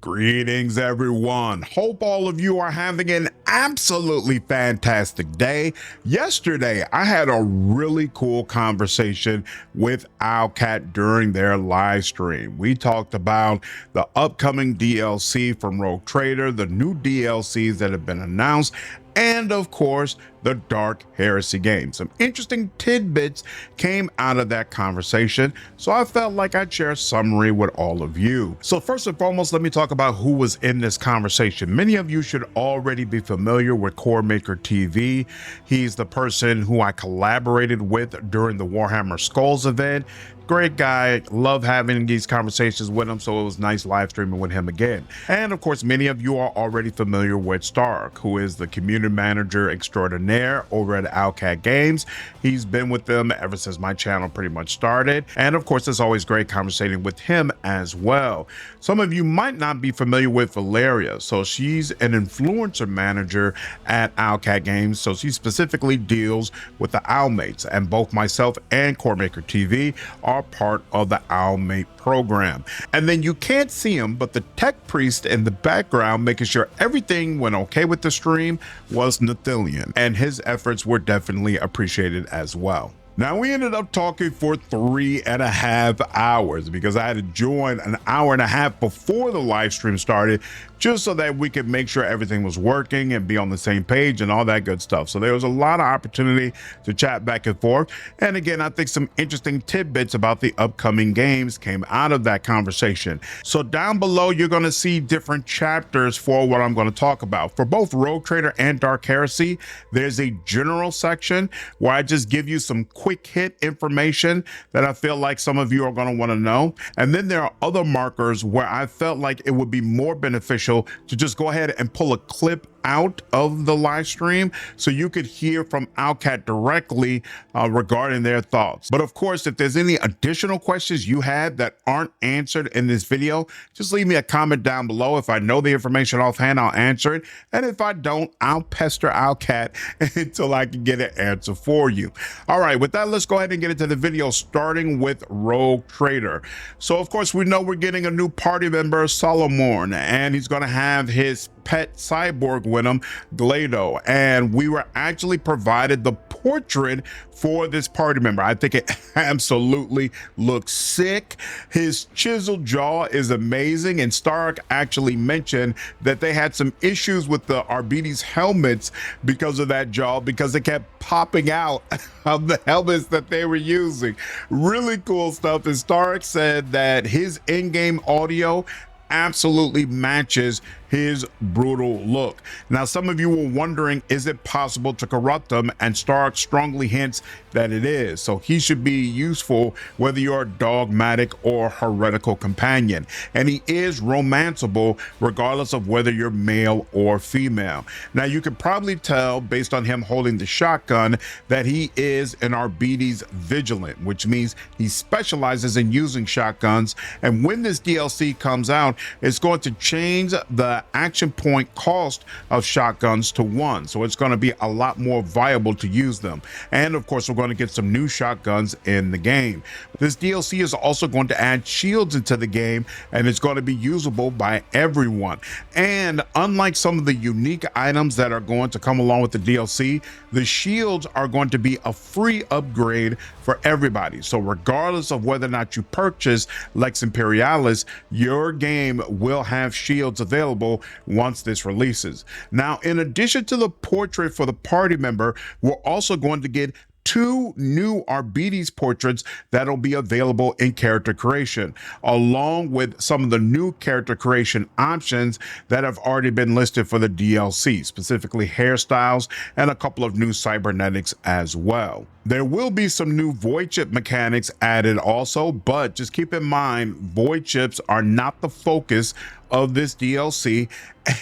Greetings, everyone. Hope all of you are having an absolutely fantastic day. Yesterday, I had a really cool conversation with Owlcat during their live stream. We talked about the upcoming DLC from Rogue Trader, the new DLCs that have been announced, and of course, the Dark Heresy game. Some interesting tidbits came out of that conversation, so I felt like I'd share a summary with all of you. So first and foremost, let me talk about who was in this conversation. Many of you should already be familiar with Core Maker TV. He's the person who I collaborated with during the Warhammer Skulls event. Great guy, love having these conversations with him, so it was nice live streaming with him again. And of course, many of you are already familiar with Stark, who is the community manager extraordinaire over at Owlcat Games. He's been with them ever since my channel pretty much started. And of course, it's always great conversating with him as well. Some of you might not be familiar with Valeria. So she's an influencer manager at Owlcat Games. So she specifically deals with the Owlmates, and both myself and Core Maker TV are part of the Owlmate program. And then you can't see him, but the tech priest in the background making sure everything went okay with the stream was Nathilian, and his efforts were definitely appreciated as well. Now, we ended up talking for 3.5 hours because I had to join an hour and a half before the live stream started, just so that we could make sure everything was working and be on the same page and all that good stuff. So there was a lot of opportunity to chat back and forth. And again, I think some interesting tidbits about the upcoming games came out of that conversation. So down below, you're going to see different chapters for what I'm going to talk about. For both Rogue Trader and Dark Heresy, there's a general section where I just give you some quick hit information that I feel like some of you are going to want to know. And then there are other markers where I felt like it would be more beneficial to just go ahead and pull a clip out of the live stream so you could hear from Owlcat directly regarding their thoughts. But of course, if there's any additional questions you had that aren't answered in this video, just leave me a comment down below. If I know the information offhand, I'll answer it. And if I don't, I'll pester Owlcat until I can get an answer for you. All right, with that, let's go ahead and get into the video, starting with Rogue Trader. So of course, we know we're getting a new party member, Solomon, and he's going to have his pet cyborg with him, Glado, and we were actually provided the portrait for this party member. I think it absolutely looks sick. His chiseled jaw is amazing, and Stark actually mentioned that they had some issues with the Arbites helmets because of that jaw, because it kept popping out of the helmets that they were using. Really cool stuff. And Stark said that his in-game audio absolutely matches his brutal look. Now, some of you were wondering, is it possible to corrupt them? And Stark strongly hints that it is. So he should be useful whether you're a dogmatic or heretical companion. And he is romanceable regardless of whether you're male or female. Now, you can probably tell based on him holding the shotgun that he is an Arbites Vigilant, which means he specializes in using shotguns. And when this DLC comes out, it's going to change the action point cost of shotguns to 1. So it's going to be a lot more viable to use them. And of course, we're going to get some new shotguns in the game. This DLC is also going to add shields into the game, and it's going to be usable by everyone. And unlike some of the unique items that are going to come along with the DLC, the shields are going to be a free upgrade for everybody. So regardless of whether or not you purchase Lex Imperialis, your game will have shields available once this releases. Now, in addition to the portrait for the party member, we're also going to get 2 new Arbites portraits that'll be available in character creation, along with some of the new character creation options that have already been listed for the DLC, specifically hairstyles and a couple of new cybernetics as well. There will be some new void chip mechanics added also, but just keep in mind, void chips are not the focus of this DLC.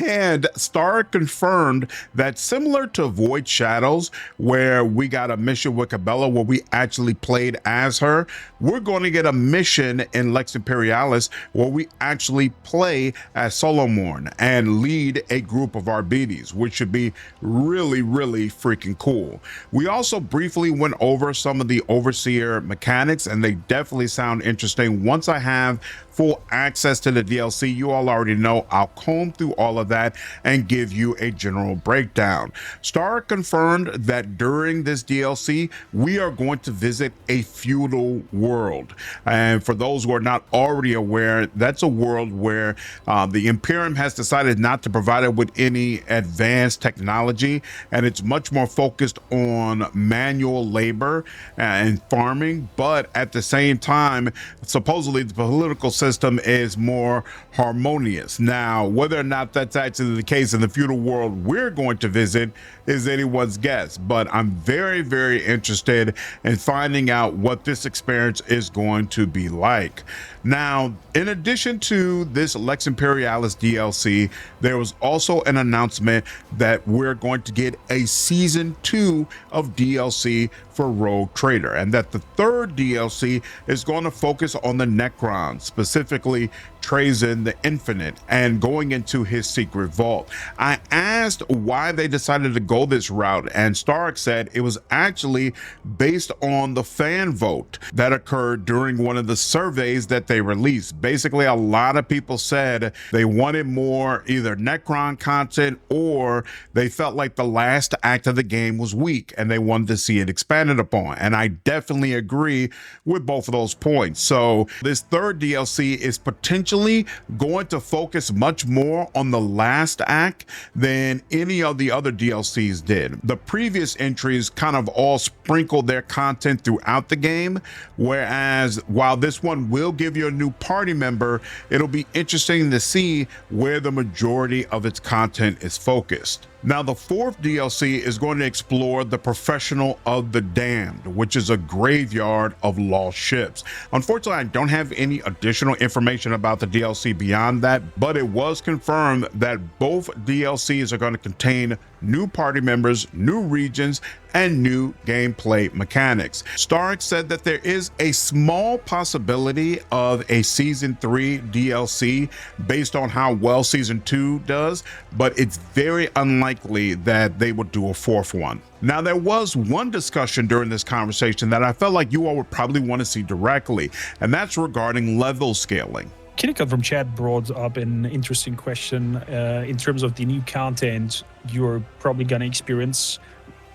And Stark confirmed that similar to Void Shadows, where we got a mission with Cabela where we actually played as her, we're going to get a mission in Lex Imperialis where we actually play as Solomon and lead a group of Arbites, which should be really, really freaking cool. We also briefly went over some of the Overseer mechanics, and they definitely sound interesting. Once I have full access to the DLC, you all already know, I'll comb through all of that and give you a general breakdown. Star confirmed that during this DLC, we are going to visit a feudal world. And for those who are not already aware, that's a world where the Imperium has decided not to provide it with any advanced technology, and it's much more focused on manual labor and farming. But at the same time, supposedly the political system is more harmonious. Now, whether or not that's actually the case in the feudal world we're going to visit is anyone's guess, but I'm very, very interested in finding out what this experience is going to be like. Now, in addition to this Lex Imperialis DLC, there was also an announcement that we're going to get a season 2 of DLC for Rogue Trader, and that the third DLC is going to focus on the Necron, specifically Trazyn the Infinite, and going into his secret vault. I asked why they decided to go this route, and Stark said it was actually based on the fan vote that occurred during one of the surveys that they released. Basically, a lot of people said they wanted more either Necron content, or they felt like the last act of the game was weak and they wanted to see it expanded upon. And I definitely agree with both of those points. So this third DLC is potentially going to focus much more on the last act than any of the other DLCs did. The previous entries kind of all sprinkled their content throughout the game, whereas while this one will give you a new party member, it'll be interesting to see where the majority of its content is focused. Now, the fourth DLC is going to explore the Professional of the Damned, which is a graveyard of lost ships. Unfortunately, I don't have any additional information about the DLC beyond that, but it was confirmed that both DLCs are going to contain new party members, new regions, and new gameplay mechanics. Stark said that there is a small possibility of a Season 3 DLC based on how well Season 2 does, but it's very unlikely that they would do a fourth one. Now, there was one discussion during this conversation that I felt like you all would probably want to see directly, and that's regarding level scaling. Kinnicott from chat brought up an interesting question in terms of the new content you're probably going to experience,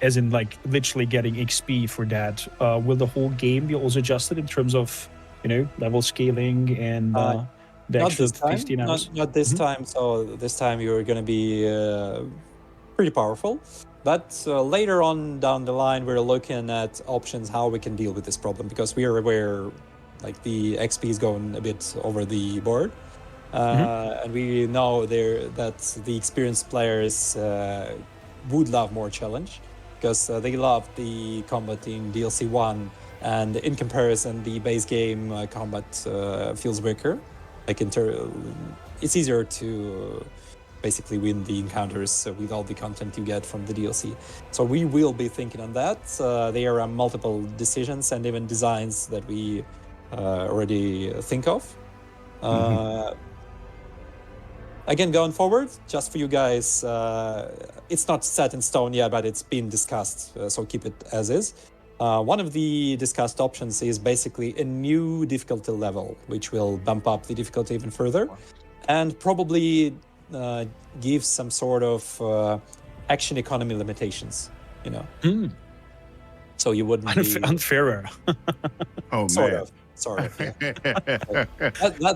as in like literally getting XP for that. Will the whole game be also adjusted in terms of, level scaling and the extra 15 hours? Not this time. So this time you're going to be pretty powerful. But later on down the line, we're looking at options how we can deal with this problem, because we are aware like the XP is going a bit over the board. And we know that the experienced players would love more challenge, because they love the combat in DLC 1, and in comparison the base game combat feels weaker. Like it's easier to basically win the encounters with all the content you get from the DLC. So we will be thinking on that. There are multiple decisions and even designs that we already think of. Again, going forward, just for you guys, it's not set in stone yet, but it's been discussed, so keep it as is. One of the discussed options is basically a new difficulty level, which will bump up the difficulty even further, and probably give some sort of action economy limitations, So you wouldn't be... Unfairer. Oh, sort man. of.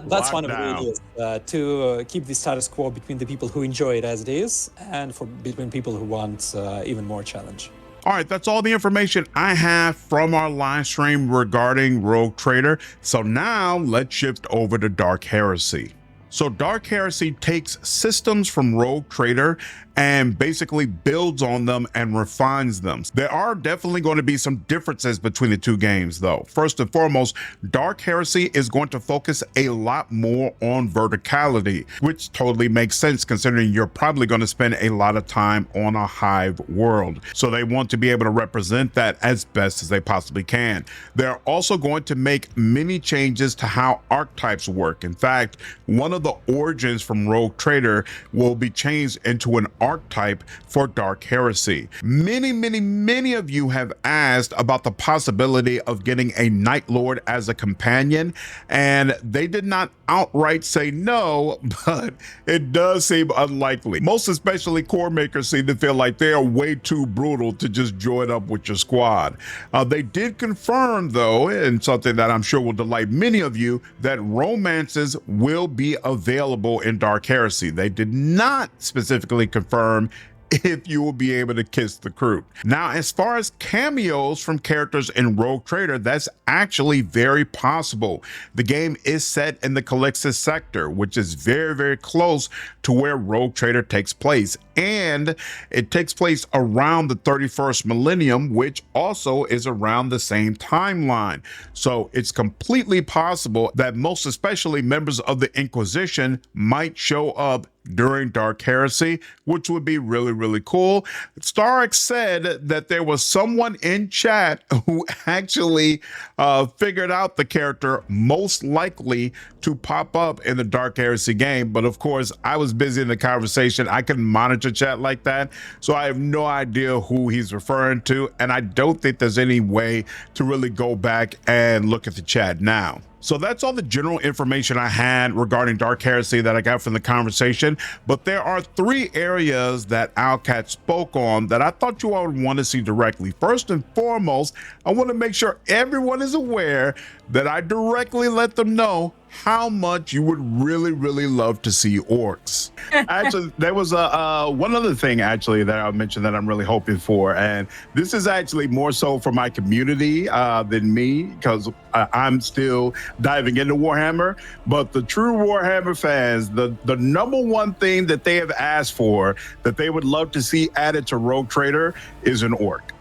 That's one of the ideas, to keep the status quo between the people who enjoy it as it is, and between people who want even more challenge. All right, that's all the information I have from our live stream regarding Rogue Trader. So now let's shift over to Dark Heresy. So Dark Heresy takes systems from Rogue Trader and basically builds on them and refines them. There are definitely going to be some differences between the two games though. First and foremost, Dark Heresy is going to focus a lot more on verticality, which totally makes sense considering you're probably going to spend a lot of time on a hive world. So they want to be able to represent that as best as they possibly can. They're also going to make many changes to how archetypes work. In fact, one of the origins from Rogue Trader will be changed into an archetype for Dark Heresy. Many of you have asked about the possibility of getting a Night Lord as a companion, and they did not outright say no, but it does seem unlikely. Most especially core makers seem to feel like they are way too brutal to just join up with your squad. They did confirm, though, and something that I'm sure will delight many of you, that romances will be available in Dark Heresy. They did not specifically confirm if you will be able to kiss the crew. Now, as far as cameos from characters in Rogue Trader, that's actually very possible. The game is set in the Calixis sector, which is very close to where Rogue Trader takes place. And it takes place around the 31st millennium, which also is around the same timeline. So it's completely possible that most especially members of the Inquisition might show up during Dark Heresy, which would be really cool. Stark said that there was someone in chat who actually figured out the character most likely to pop up in the Dark Heresy game. But of course, I was busy in the conversation. I couldn't monitor chat like that. So I have no idea who he's referring to. And I don't think there's any way to really go back and look at the chat now. So that's all the general information I had regarding Dark Heresy that I got from the conversation. But there are 3 areas that Owlcat spoke on that I thought you all would want to see directly. First and foremost, I want to make sure everyone is aware that I directly let them know how much you would really love to see orcs. Actually, there was one other thing actually that I mentioned that I'm really hoping for, and this is actually more so for my community than me, because I'm still diving into Warhammer. But the true Warhammer fans, the number one thing that they have asked for that they would love to see added to Rogue Trader is an orc.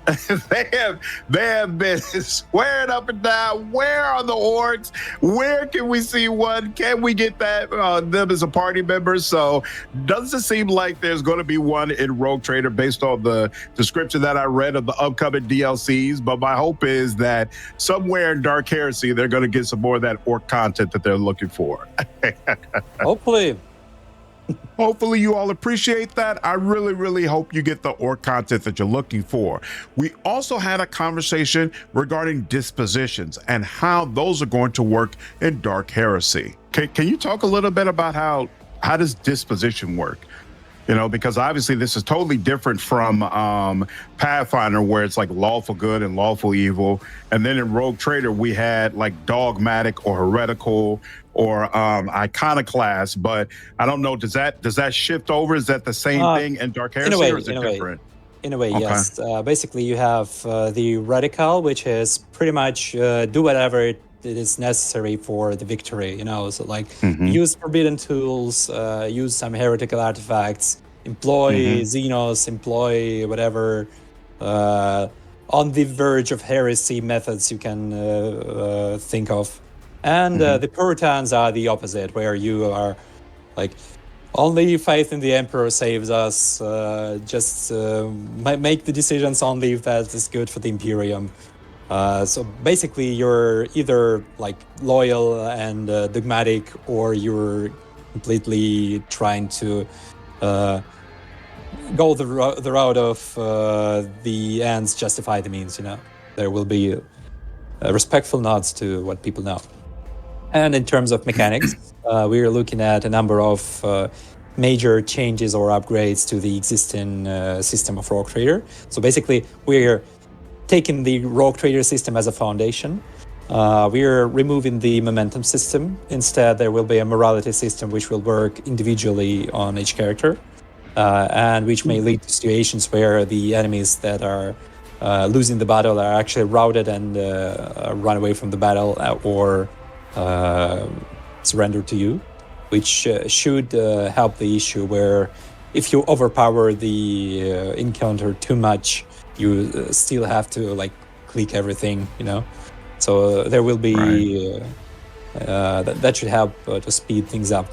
they have been swearing up and down, where are the orcs? Where can we see one? Can we get that them as a party member? So doesn't seem like there's going to be one in Rogue Trader based on the description that I read of the upcoming DLCs. But my hope is that somewhere in Dark Heresy, they're going to get some more of that orc content that they're looking for. Hopefully. Hopefully you all appreciate that. I really hope you get the orc content that you're looking for. We also had a conversation regarding dispositions and how those are going to work in Dark Heresy. Can you talk a little bit about how does disposition work? You know, because obviously this is totally different from Pathfinder, where it's like lawful good and lawful evil. And then in Rogue Trader, we had like dogmatic or heretical or iconoclast. But I don't know, does that shift over? Is that the same thing in Dark Heresy, or is it different? In a way, Okay. yes. Basically, you have the radical, which is pretty much do whatever it is necessary for the victory, you know, so like use forbidden tools, use some heretical artifacts, employ Xenos, employ whatever on the verge of heresy methods you can think of. And the Puritans are the opposite, where you are like, only faith in the Emperor saves us, just make the decisions only if that is good for the Imperium. So basically, you're either like loyal and dogmatic, or you're completely trying to go the route of the ends justify the means. You know, there will be respectful nods to what people know. And in terms of mechanics, we are looking at a number of major changes or upgrades to the existing system of Rogue Trader. So basically, we're taking the Rogue Trader system as a foundation. We're removing the momentum system. Instead, there will be a morality system which will work individually on each character, and which may lead to situations where the enemies that are losing the battle are actually routed and run away from the battle or surrender to you, which should help the issue where if you overpower the encounter too much, you still have to like click everything, you know. So there will be that should help to speed things up.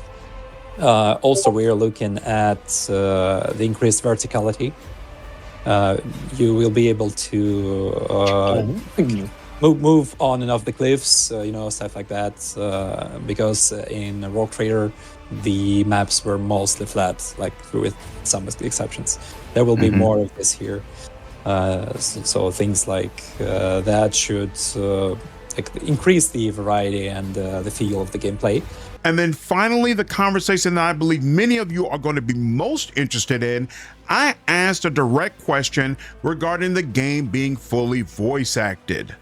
Also, we are looking at the increased verticality. You will be able to move on and off the cliffs, you know, stuff like that. Because in Rogue Trader, the maps were mostly flat, like with some exceptions. There will be more of this here. So things like that should like increase the variety and the feel of the gameplay. And then finally, the conversation that I believe many of you are going to be most interested in, I asked a direct question regarding the game being fully voice acted.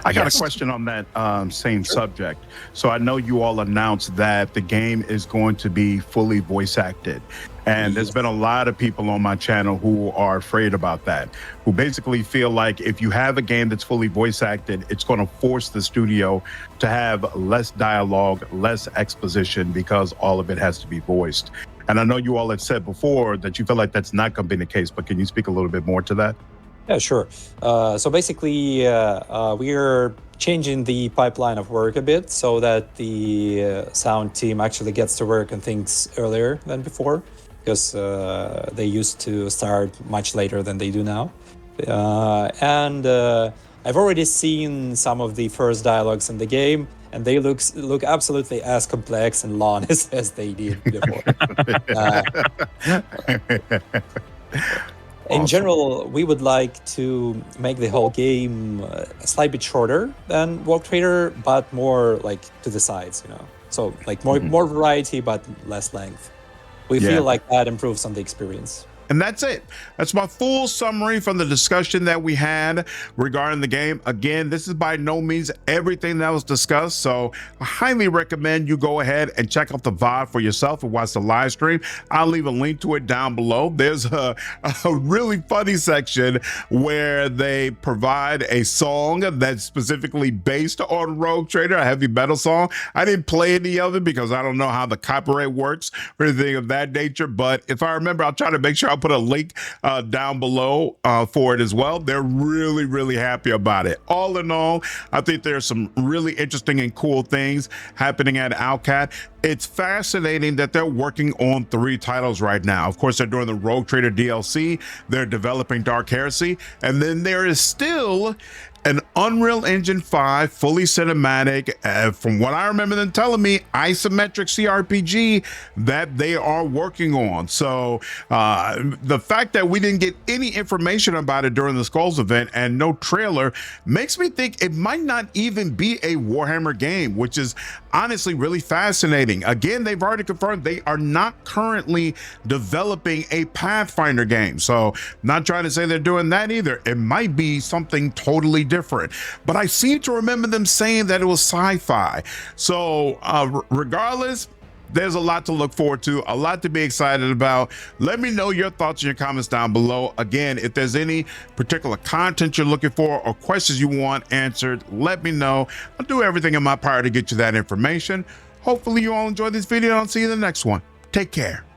I got a question on that same subject. So I know you all announced that the game is going to be fully voice acted. And there's been a lot of people on my channel who are afraid about that, who basically feel like if you have a game that's fully voice acted, it's going to force the studio to have less dialogue, less exposition, because all of it has to be voiced. And I know you all have said before that you feel like that's not going to be the case, but can you speak a little bit more to that? Yeah, sure. So basically, we're changing the pipeline of work a bit so that the sound team actually gets to work on things earlier than before, because they used to start much later than they do now. And I've already seen some of the first dialogues in the game, and they look absolutely as complex and long as they did before. In general, we would like to make the whole game a slight bit shorter than Walk Trader, but more like to the sides, you know. So like more variety, but less length. We feel like that improves on the experience. And that's it. That's my full summary from the discussion that we had regarding the game. Again, this is by no means everything that was discussed, so I highly recommend you go ahead and check out the VOD for yourself and watch the live stream. I'll leave a link to it down below. There's a really funny section where they provide a song that's specifically based on Rogue Trader, a heavy metal song. I didn't play any of it because I don't know how the copyright works or anything of that nature, but if I remember, I'll try to make sure I'll put a link down below for it as well. They're really, really happy about it. All in all, I think there's some really interesting and cool things happening at Owlcat. It's fascinating that they're working on 3 titles right now. Of course, they're doing the Rogue Trader DLC, they're developing Dark Heresy, and then there is still an Unreal Engine 5 fully cinematic, from what I remember them telling me, isometric CRPG that they are working on. So the fact that we didn't get any information about it during the Skulls event and no trailer makes me think it might not even be a Warhammer game, which is honestly really fascinating. Again, they've already confirmed they are not currently developing a Pathfinder game. So not trying to say they're doing that either. It might be something totally different, but I seem to remember them saying that it was sci-fi. So regardless, there's a lot to look forward to, a lot to be excited about. Let me know your thoughts in your comments down below. Again, if there's any particular content you're looking for or questions you want answered, let me know. I'll do everything in my power to get you that information. Hopefully you all enjoyed this video, and I'll see you in the next one. Take care.